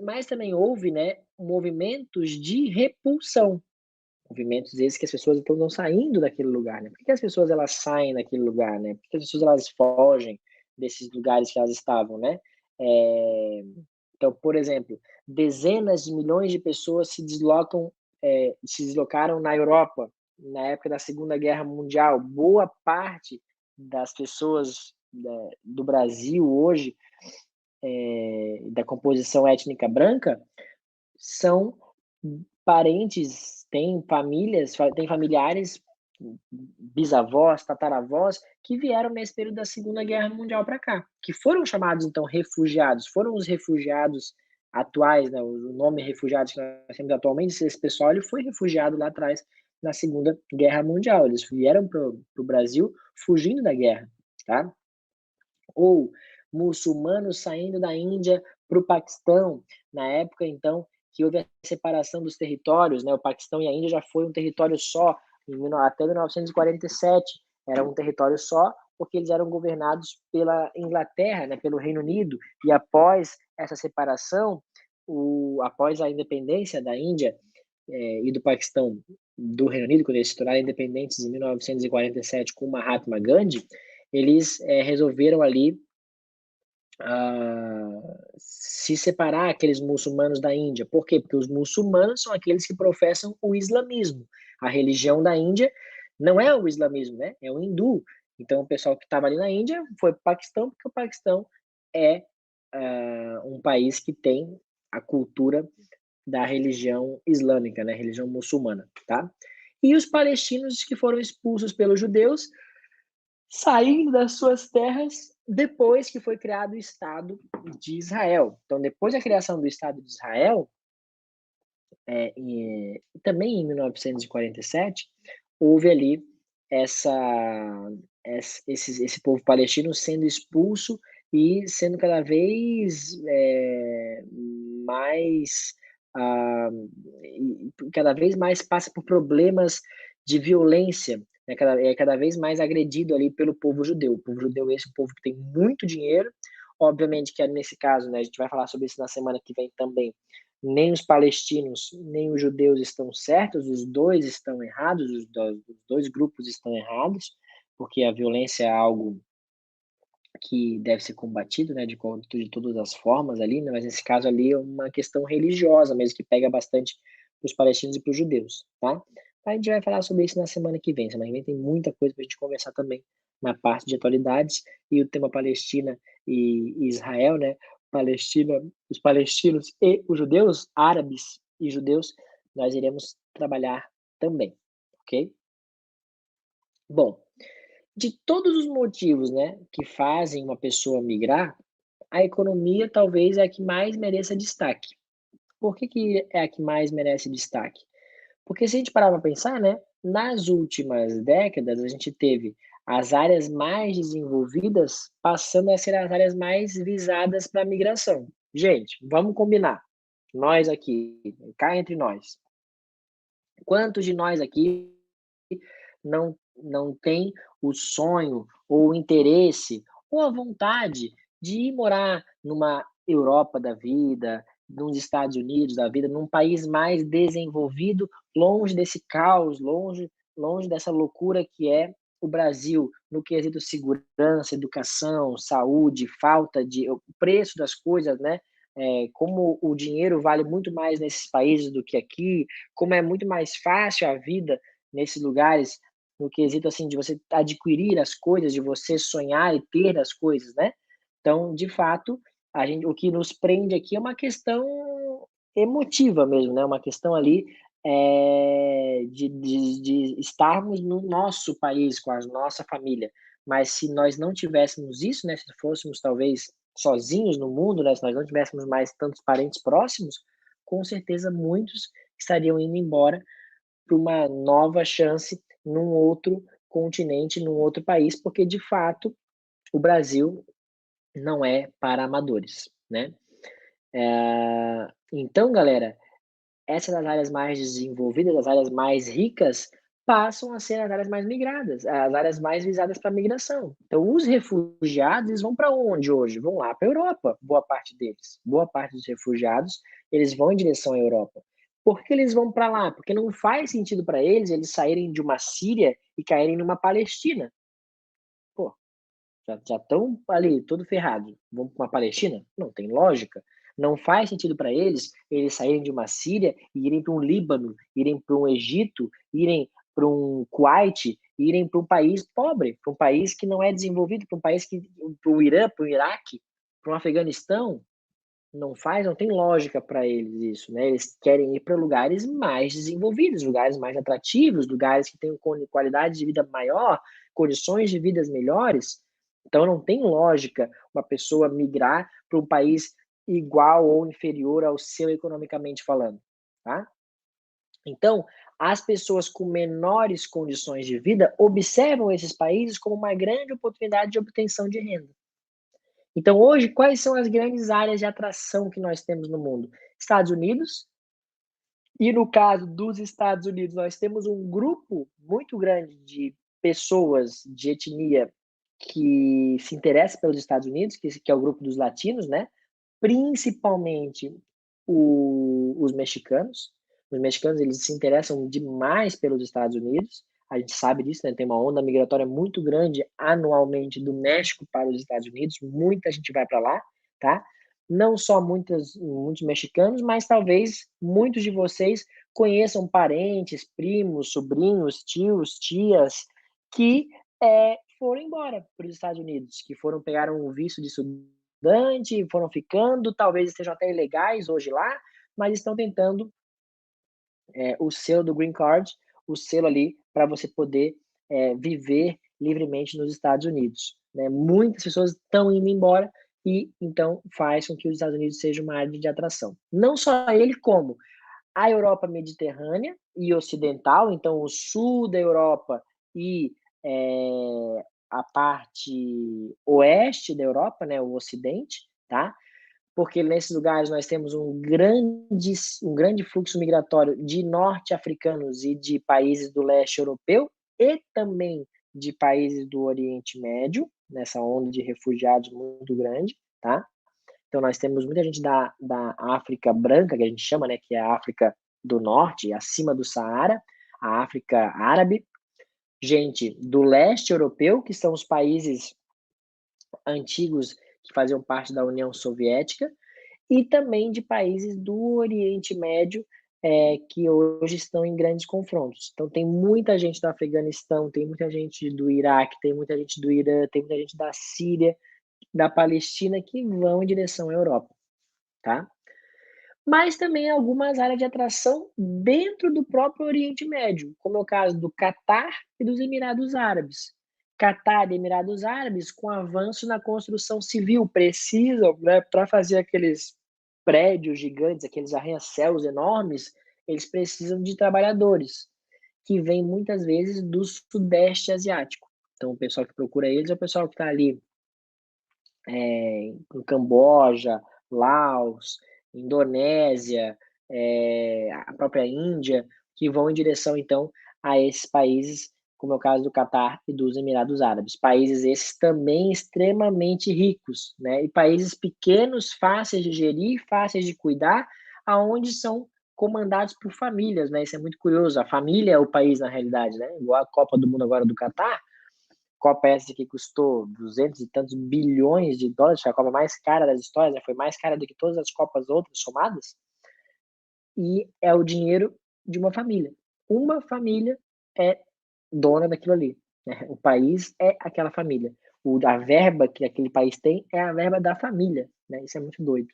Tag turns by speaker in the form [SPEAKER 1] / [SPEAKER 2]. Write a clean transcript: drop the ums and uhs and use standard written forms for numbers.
[SPEAKER 1] Mas também houve, né, movimentos de repulsão, movimentos esses que as pessoas então estão saindo daquele lugar, né. Por que as pessoas elas saem daquele lugar, né? Por que as pessoas elas fogem desses lugares que elas estavam, né? Eh, então, por exemplo, dezenas de milhões de pessoas se deslocaram na Europa, na época da Segunda Guerra Mundial. Boa parte das pessoas do Brasil hoje, da composição étnica branca, são parentes, têm familiares, bisavós, tataravós, que vieram nesse período da Segunda Guerra Mundial para cá, que foram chamados então refugiados, foram os refugiados atuais, né, o nome refugiados que nós temos atualmente, esse pessoal ele foi refugiado lá atrás na Segunda Guerra Mundial, eles vieram para o Brasil fugindo da guerra, tá? Ou muçulmanos saindo da Índia para o Paquistão, na época então que houve a separação dos territórios, né, o Paquistão e a Índia já foi um território só, até 1947 era um território só, porque eles eram governados pela Inglaterra, né, pelo Reino Unido, e após essa separação, após a independência da Índia e do Paquistão do Reino Unido, quando eles se tornaram independentes em 1947 com Mahatma Gandhi, eles resolveram ali se separar aqueles muçulmanos da Índia. Por quê? Porque os muçulmanos são aqueles que professam o islamismo. A religião da Índia não é o islamismo, né? É o hindu. Então, o pessoal que estava ali na Índia foi para o Paquistão, porque o Paquistão é um país que tem a cultura da religião islâmica, né? Religião muçulmana, tá? E os palestinos que foram expulsos pelos judeus saindo das suas terras depois que foi criado o Estado de Israel. Então, depois da criação do Estado de Israel, também em 1947, houve ali essa, esse povo palestino sendo expulso e sendo cada vez mais, ah, cada vez mais passa por problemas de violência, né, cada vez mais agredido ali pelo povo judeu. O povo judeu é esse povo que tem muito dinheiro, obviamente que nesse caso, né, a gente vai falar sobre isso na semana que vem também, nem os palestinos, nem os judeus estão certos, os dois estão errados, os dois grupos estão errados, porque a violência é algo que deve ser combatido, né, de todas as formas ali, né, mas nesse caso ali é uma questão religiosa mesmo, que pega bastante para os palestinos e para os judeus, tá? A gente vai falar sobre isso na semana que vem tem muita coisa para a gente conversar também na parte de atualidades, e o tema Palestina e Israel, né, Palestina, os palestinos e os judeus, árabes e judeus, nós iremos trabalhar também, ok? Bom, de todos os motivos, né, que fazem uma pessoa migrar, a economia talvez é a que mais mereça destaque. Por que é a que mais merece destaque? Porque se a gente parar para pensar, né, nas últimas décadas a gente teve as áreas mais desenvolvidas passando a ser as áreas mais visadas para a migração. Gente, vamos combinar, nós aqui, cá entre nós, quantos de nós aqui não tem o sonho, ou o interesse, ou a vontade de ir morar numa Europa da vida, nos Estados Unidos da vida, num país mais desenvolvido, longe desse caos, longe dessa loucura que é o Brasil, no quesito segurança, educação, saúde, falta de o preço das coisas, né, como o dinheiro vale muito mais nesses países do que aqui, como é muito mais fácil a vida nesses lugares, no quesito, assim, de você adquirir as coisas, de você sonhar e ter as coisas, né. Então, de fato, o que nos prende aqui é uma questão emotiva mesmo, né, uma questão ali, de estarmos no nosso país, com a nossa família. Mas se nós não tivéssemos isso, né, se fôssemos talvez sozinhos no mundo, né, se nós não tivéssemos mais tantos parentes próximos, com certeza muitos estariam indo embora para uma nova chance num outro continente, num outro país, porque de fato o Brasil não é para amadores, né. Então galera, essas das áreas mais desenvolvidas, as áreas mais ricas, passam a ser as áreas mais migradas, as áreas mais visadas para migração. Então, os refugiados, eles vão para onde hoje? Vão lá para a Europa, boa parte deles. Boa parte dos refugiados, eles vão em direção à Europa. Por que eles vão para lá? Porque não faz sentido para eles saírem de uma Síria e caírem numa Palestina. Pô, já estão ali todo ferrado. Vão para uma Palestina? Não tem lógica. Não faz sentido para eles saírem de uma Síria e irem para um Líbano, irem para um Egito, irem para um Kuwait, irem para um país pobre, para um país que não é desenvolvido, para um país que, para o Irã, para o Iraque, para o Afeganistão, não tem lógica para eles isso, né? Eles querem ir para lugares mais desenvolvidos, lugares mais atrativos, lugares que têm qualidade de vida maior, condições de vidas melhores. Então não tem lógica uma pessoa migrar para um país igual ou inferior ao seu economicamente falando, tá? Então, as pessoas com menores condições de vida observam esses países como uma grande oportunidade de obtenção de renda. Então, hoje, quais são as grandes áreas de atração que nós temos no mundo? Estados Unidos, e no caso dos Estados Unidos, nós temos um grupo muito grande de pessoas de etnia que se interessa pelos Estados Unidos, que é o grupo dos latinos, né? Principalmente os mexicanos. Os mexicanos, eles se interessam demais pelos Estados Unidos. A gente sabe disso, né? Tem uma onda migratória muito grande anualmente do México para os Estados Unidos. Muita gente vai para lá, tá? Não só muitos mexicanos, mas talvez muitos de vocês conheçam parentes, primos, sobrinhos, tios, tias, que foram embora para os Estados Unidos, que foram pegar um visto de estudante, foram ficando, talvez estejam até ilegais hoje lá, mas estão tentando o selo do Green Card, o selo ali para você poder viver livremente nos Estados Unidos. Né? Muitas pessoas estão indo embora e então faz com que os Estados Unidos seja uma área de atração. Não só ele, como a Europa mediterrânea e ocidental, então o sul da Europa e a parte oeste da Europa, né, o ocidente, tá? Porque nesses lugares nós temos um grande fluxo migratório de norte-africanos e de países do leste europeu e também de países do Oriente Médio, nessa onda de refugiados muito grande, tá? Então nós temos muita gente da África branca, que a gente chama, né, que é a África do Norte, acima do Saara, a África árabe, gente do leste europeu, que são os países antigos que faziam parte da União Soviética, e também de países do Oriente Médio, que hoje estão em grandes confrontos. Então, tem muita gente do Afeganistão, tem muita gente do Iraque, tem muita gente do Irã, tem muita gente da Síria, da Palestina, que vão em direção à Europa, tá? Mas também algumas áreas de atração dentro do próprio Oriente Médio, como é o caso do Catar e dos Emirados Árabes. Catar e Emirados Árabes, com avanço na construção civil, precisam, né, para fazer aqueles prédios gigantes, aqueles arranha-céus enormes, eles precisam de trabalhadores, que vêm muitas vezes do Sudeste Asiático. Então, o pessoal que procura eles é o pessoal que está ali em Camboja, Laos, Indonésia, a própria Índia, que vão em direção, então, a esses países, como é o caso do Catar e dos Emirados Árabes. Países esses também extremamente ricos, né? E países pequenos, fáceis de gerir, fáceis de cuidar, aonde são comandados por famílias, né? Isso é muito curioso. A família é o país, na realidade, né? Igual a Copa do Mundo agora do Catar, Copa essa que custou 200 e tantos bilhões de dólares, foi a Copa mais cara das histórias, né? Foi mais cara do que todas as Copas outras somadas, e é o dinheiro de uma família. Uma família é dona daquilo ali, né? O país é aquela família. A verba que aquele país tem é a verba da família, né? Isso é muito doido.